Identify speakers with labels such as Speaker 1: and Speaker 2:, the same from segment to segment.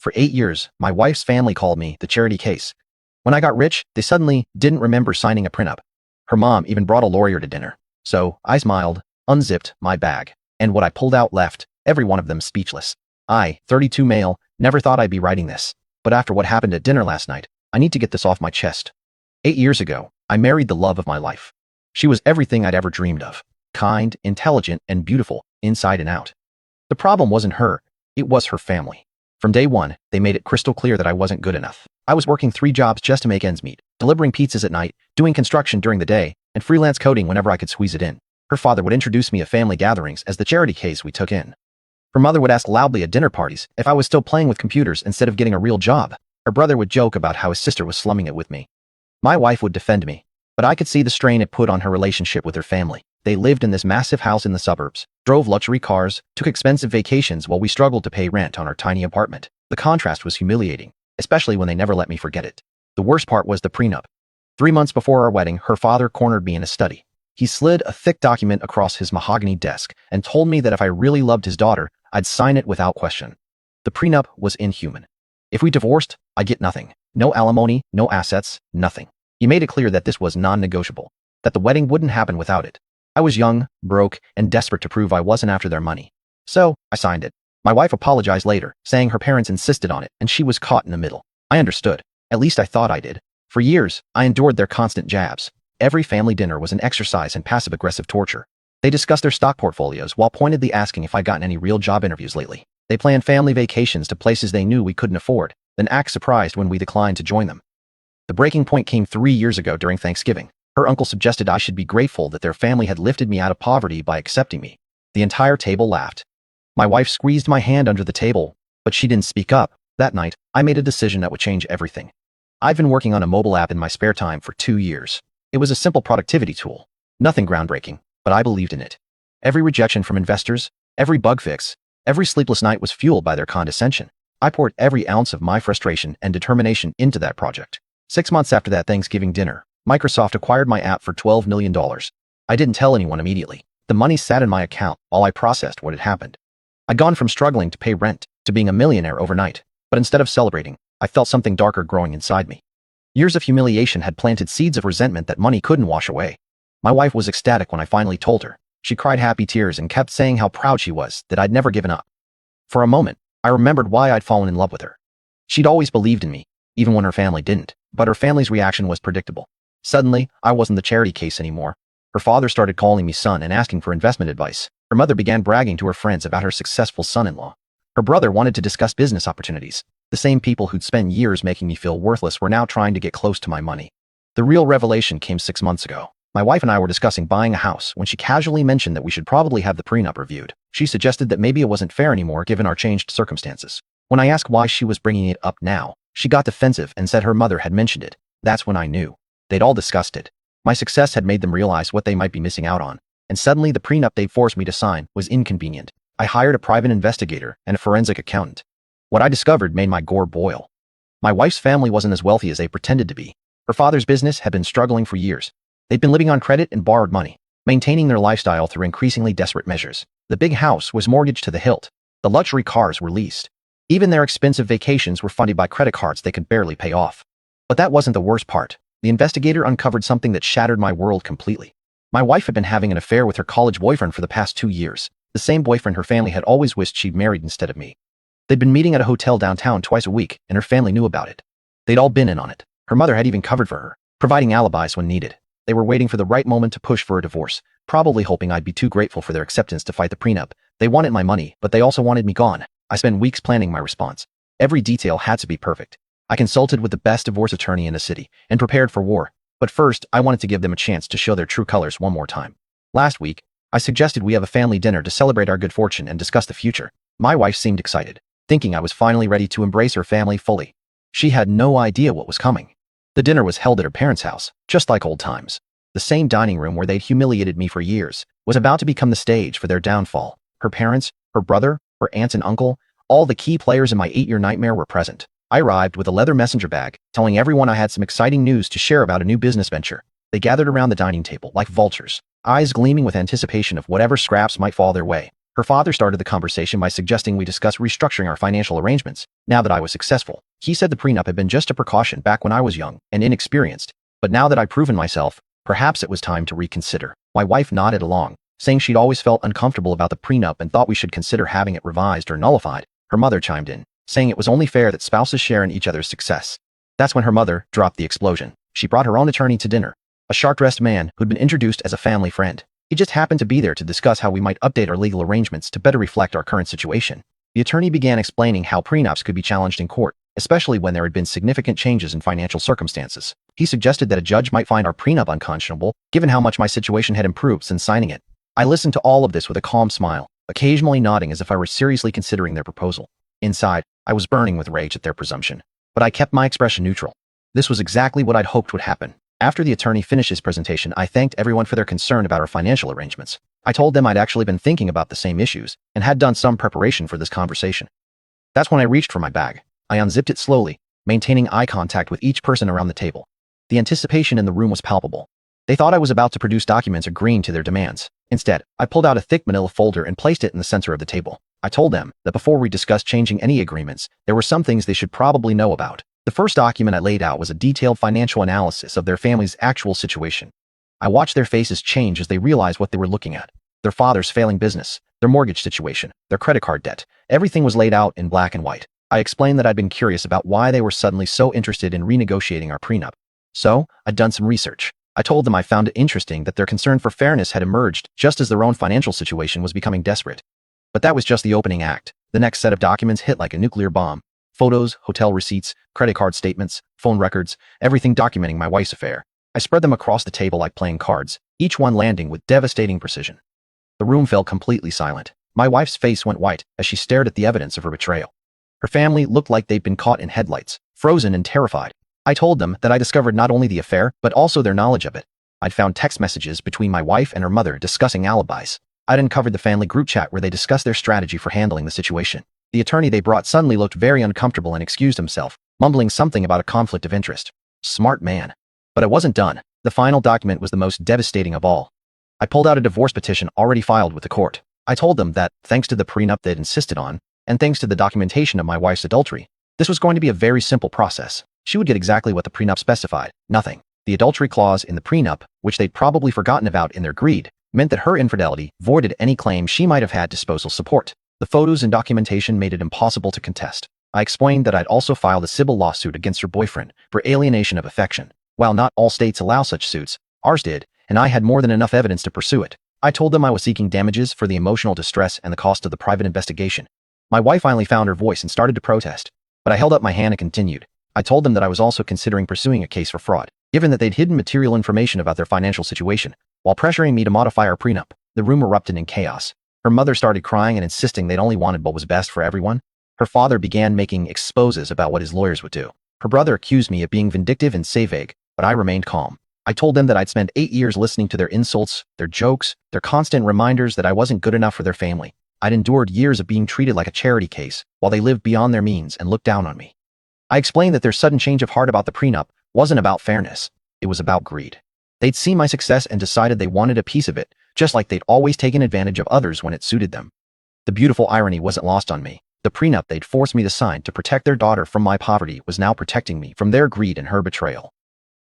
Speaker 1: For 8 years, my wife's family called me the charity case. When I got rich, they suddenly didn't remember signing a prenup. Her mom even brought a lawyer to dinner. So I smiled, unzipped my bag, and what I pulled out left every one of them speechless. I, 32 male, never thought I'd be writing this. But after what happened at dinner last night, I need to get this off my chest. 8 years ago, I married the love of my life. She was everything I'd ever dreamed of. Kind, intelligent, and beautiful, inside and out. The problem wasn't her, it was her family. From day one, they made it crystal clear that I wasn't good enough. I was working 3 jobs just to make ends meet, delivering pizzas at night, doing construction during the day, and freelance coding whenever I could squeeze it in. Her father would introduce me at family gatherings as the charity case we took in. Her mother would ask loudly at dinner parties if I was still playing with computers instead of getting a real job. Her brother would joke about how his sister was slumming it with me. My wife would defend me, but I could see the strain it put on her relationship with her family. They lived in this massive house in the suburbs, drove luxury cars, took expensive vacations while we struggled to pay rent on our tiny apartment. The contrast was humiliating, especially when they never let me forget it. The worst part was the prenup. 3 months before our wedding, her father cornered me in his study. He slid a thick document across his mahogany desk and told me that if I really loved his daughter, I'd sign it without question. The prenup was inhuman. If we divorced, I'd get nothing. No alimony, no assets, nothing. He made it clear that this was non-negotiable, that the wedding wouldn't happen without it. I was young, broke, and desperate to prove I wasn't after their money. So, I signed it. My wife apologized later, saying her parents insisted on it and she was caught in the middle. I understood. At least I thought I did. For years, I endured their constant jabs. Every family dinner was an exercise in passive-aggressive torture. They discussed their stock portfolios while pointedly asking if I'd gotten any real job interviews lately. They planned family vacations to places they knew we couldn't afford, then act surprised when we declined to join them. The breaking point came 3 years ago during Thanksgiving. Her uncle suggested I should be grateful that their family had lifted me out of poverty by accepting me. The entire table laughed. My wife squeezed my hand under the table, but she didn't speak up. That night, I made a decision that would change everything. I've been working on a mobile app in my spare time for 2 years. It was a simple productivity tool. Nothing groundbreaking, but I believed in it. Every rejection from investors, every bug fix, every sleepless night was fueled by their condescension. I poured every ounce of my frustration and determination into that project. 6 months after that Thanksgiving dinner, Microsoft acquired my app for $12 million. I didn't tell anyone immediately. The money sat in my account while I processed what had happened. I'd gone from struggling to pay rent to being a millionaire overnight, but instead of celebrating, I felt something darker growing inside me. Years of humiliation had planted seeds of resentment that money couldn't wash away. My wife was ecstatic when I finally told her. She cried happy tears and kept saying how proud she was that I'd never given up. For a moment, I remembered why I'd fallen in love with her. She'd always believed in me, even when her family didn't, but her family's reaction was predictable. Suddenly, I wasn't the charity case anymore. Her father started calling me son and asking for investment advice. Her mother began bragging to her friends about her successful son-in-law. Her brother wanted to discuss business opportunities. The same people who'd spent years making me feel worthless were now trying to get close to my money. The real revelation came 6 months ago. My wife and I were discussing buying a house when she casually mentioned that we should probably have the prenup reviewed. She suggested that maybe it wasn't fair anymore given our changed circumstances. When I asked why she was bringing it up now, she got defensive and said her mother had mentioned it. That's when I knew. They'd all discussed it. My success had made them realize what they might be missing out on. And suddenly the prenup they forced me to sign was inconvenient. I hired a private investigator and a forensic accountant. What I discovered made my gore boil. My wife's family wasn't as wealthy as they pretended to be. Her father's business had been struggling for years. They'd been living on credit and borrowed money, maintaining their lifestyle through increasingly desperate measures. The big house was mortgaged to the hilt. The luxury cars were leased. Even their expensive vacations were funded by credit cards they could barely pay off. But that wasn't the worst part. The investigator uncovered something that shattered my world completely. My wife had been having an affair with her college boyfriend for the past 2 years, the same boyfriend her family had always wished she'd married instead of me. They'd been meeting at a hotel downtown twice a week, and her family knew about it. They'd all been in on it. Her mother had even covered for her, providing alibis when needed. They were waiting for the right moment to push for a divorce, probably hoping I'd be too grateful for their acceptance to fight the prenup. They wanted my money, but they also wanted me gone. I spent weeks planning my response. Every detail had to be perfect. I consulted with the best divorce attorney in the city and prepared for war. But first, I wanted to give them a chance to show their true colors one more time. Last week, I suggested we have a family dinner to celebrate our good fortune and discuss the future. My wife seemed excited, thinking I was finally ready to embrace her family fully. She had no idea what was coming. The dinner was held at her parents' house, just like old times. The same dining room where they'd humiliated me for years was about to become the stage for their downfall. Her parents, her brother, her aunts and uncle, all the key players in my 8-year nightmare were present. I arrived with a leather messenger bag, telling everyone I had some exciting news to share about a new business venture. They gathered around the dining table like vultures, eyes gleaming with anticipation of whatever scraps might fall their way. Her father started the conversation by suggesting we discuss restructuring our financial arrangements, now that I was successful. He said the prenup had been just a precaution back when I was young and inexperienced, but now that I'd proven myself, perhaps it was time to reconsider. My wife nodded along, saying she'd always felt uncomfortable about the prenup and thought we should consider having it revised or nullified. Her mother chimed in, saying it was only fair that spouses share in each other's success. That's when her mother dropped the explosion. She brought her own attorney to dinner, a sharp-dressed man who'd been introduced as a family friend. He just happened to be there to discuss how we might update our legal arrangements to better reflect our current situation. The attorney began explaining how prenups could be challenged in court, especially when there had been significant changes in financial circumstances. He suggested that a judge might find our prenup unconscionable, given how much my situation had improved since signing it. I listened to all of this with a calm smile, occasionally nodding as if I were seriously considering their proposal. Inside, I was burning with rage at their presumption, but I kept my expression neutral. This was exactly what I'd hoped would happen. After the attorney finished his presentation, I thanked everyone for their concern about our financial arrangements. I told them I'd actually been thinking about the same issues and had done some preparation for this conversation. That's when I reached for my bag. I unzipped it slowly, maintaining eye contact with each person around the table. The anticipation in the room was palpable. They thought I was about to produce documents agreeing to their demands. Instead, I pulled out a thick manila folder and placed it in the center of the table. I told them that before we discussed changing any agreements, there were some things they should probably know about. The first document I laid out was a detailed financial analysis of their family's actual situation. I watched their faces change as they realized what they were looking at. Their father's failing business, their mortgage situation, their credit card debt. Everything was laid out in black and white. I explained that I'd been curious about why they were suddenly so interested in renegotiating our prenup. So, I'd done some research. I told them I found it interesting that their concern for fairness had emerged just as their own financial situation was becoming desperate. But that was just the opening act. The next set of documents hit like a nuclear bomb. Photos, hotel receipts, credit card statements, phone records, everything documenting my wife's affair. I spread them across the table like playing cards, each one landing with devastating precision. The room fell completely silent. My wife's face went white as she stared at the evidence of her betrayal. Her family looked like they'd been caught in headlights, frozen and terrified. I told them that I discovered not only the affair, but also their knowledge of it. I'd found text messages between my wife and her mother discussing alibis. I'd uncovered the family group chat where they discussed their strategy for handling the situation. The attorney they brought suddenly looked very uncomfortable and excused himself, mumbling something about a conflict of interest. Smart man. But I wasn't done. The final document was the most devastating of all. I pulled out a divorce petition already filed with the court. I told them that, thanks to the prenup they'd insisted on, and thanks to the documentation of my wife's adultery, this was going to be a very simple process. She would get exactly what the prenup specified, nothing. The adultery clause in the prenup, which they'd probably forgotten about in their greed, meant that her infidelity voided any claim she might have had to spousal support. The photos and documentation made it impossible to contest. I explained that I'd also filed a civil lawsuit against her boyfriend for alienation of affection. While not all states allow such suits, ours did, and I had more than enough evidence to pursue it. I told them I was seeking damages for the emotional distress and the cost of the private investigation. My wife finally found her voice and started to protest, but I held up my hand and continued. I told them that I was also considering pursuing a case for fraud, given that they'd hidden material information about their financial situation, while pressuring me to modify our prenup. The room erupted in chaos. Her mother started crying and insisting they'd only wanted what was best for everyone. Her father began making exposes about what his lawyers would do. Her brother accused me of being vindictive and vague, but I remained calm. I told them that I'd spent 8 years listening to their insults, their jokes, their constant reminders that I wasn't good enough for their family. I'd endured years of being treated like a charity case, while they lived beyond their means and looked down on me. I explained that their sudden change of heart about the prenup wasn't about fairness. It was about greed. They'd seen my success and decided they wanted a piece of it, just like they'd always taken advantage of others when it suited them. The beautiful irony wasn't lost on me. The prenup they'd forced me to sign to protect their daughter from my poverty was now protecting me from their greed and her betrayal.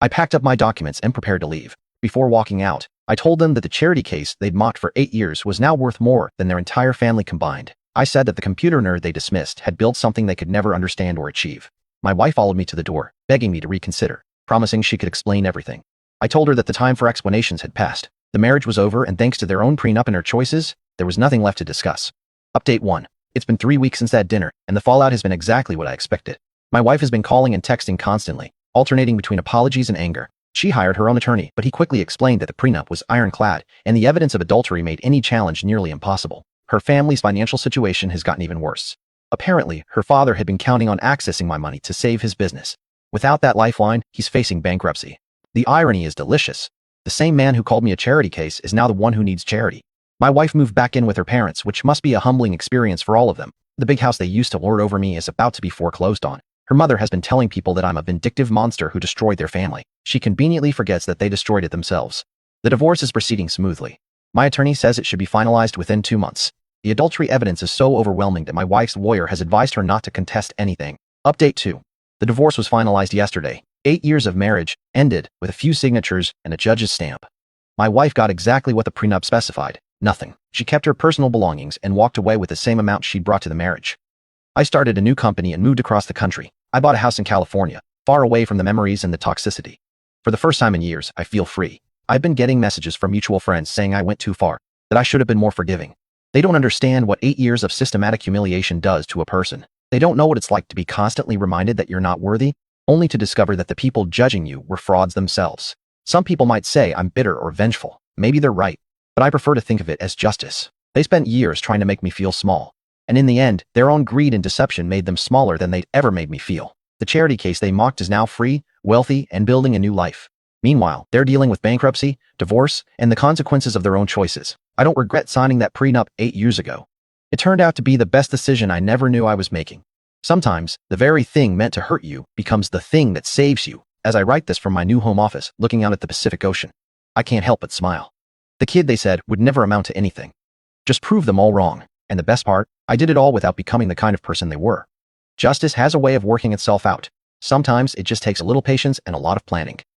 Speaker 1: I packed up my documents and prepared to leave. Before walking out, I told them that the charity case they'd mocked for 8 years was now worth more than their entire family combined. I said that the computer nerd they dismissed had built something they could never understand or achieve. My wife followed me to the door, begging me to reconsider, promising she could explain everything. I told her that the time for explanations had passed. The marriage was over, and thanks to their own prenup and her choices, there was nothing left to discuss. Update 1. It's been 3 weeks since that dinner, and the fallout has been exactly what I expected. My wife has been calling and texting constantly, alternating between apologies and anger. She hired her own attorney, but he quickly explained that the prenup was ironclad, and the evidence of adultery made any challenge nearly impossible. Her family's financial situation has gotten even worse. Apparently, her father had been counting on accessing my money to save his business. Without that lifeline, he's facing bankruptcy. The irony is delicious. The same man who called me a charity case is now the one who needs charity. My wife moved back in with her parents, which must be a humbling experience for all of them. The big house they used to lord over me is about to be foreclosed on. Her mother has been telling people that I'm a vindictive monster who destroyed their family. She conveniently forgets that they destroyed it themselves. The divorce is proceeding smoothly. My attorney says it should be finalized within 2 months. The adultery evidence is so overwhelming that my wife's lawyer has advised her not to contest anything. Update 2. The divorce was finalized yesterday. 8 years of marriage ended with a few signatures and a judge's stamp. My wife got exactly what the prenup specified. Nothing. She kept her personal belongings and walked away with the same amount she'd brought to the marriage. I started a new company and moved across the country. I bought a house in California, far away from the memories and the toxicity. For the first time in years, I feel free. I've been getting messages from mutual friends saying I went too far, that I should have been more forgiving. They don't understand what 8 years of systematic humiliation does to a person. They don't know what it's like to be constantly reminded that you're not worthy, only to discover that the people judging you were frauds themselves. Some people might say I'm bitter or vengeful. Maybe they're right, but I prefer to think of it as justice. They spent years trying to make me feel small, and in the end, their own greed and deception made them smaller than they'd ever made me feel. The charity case they mocked is now free, wealthy, and building a new life. Meanwhile, they're dealing with bankruptcy, divorce, and the consequences of their own choices. I don't regret signing that prenup 8 years ago. It turned out to be the best decision I never knew I was making. Sometimes, the very thing meant to hurt you becomes the thing that saves you. As I write this from my new home office, looking out at the Pacific Ocean, I can't help but smile. The kid they said would never amount to anything. Just proved them all wrong. And the best part, I did it all without becoming the kind of person they were. Justice has a way of working itself out. Sometimes it just takes a little patience and a lot of planning.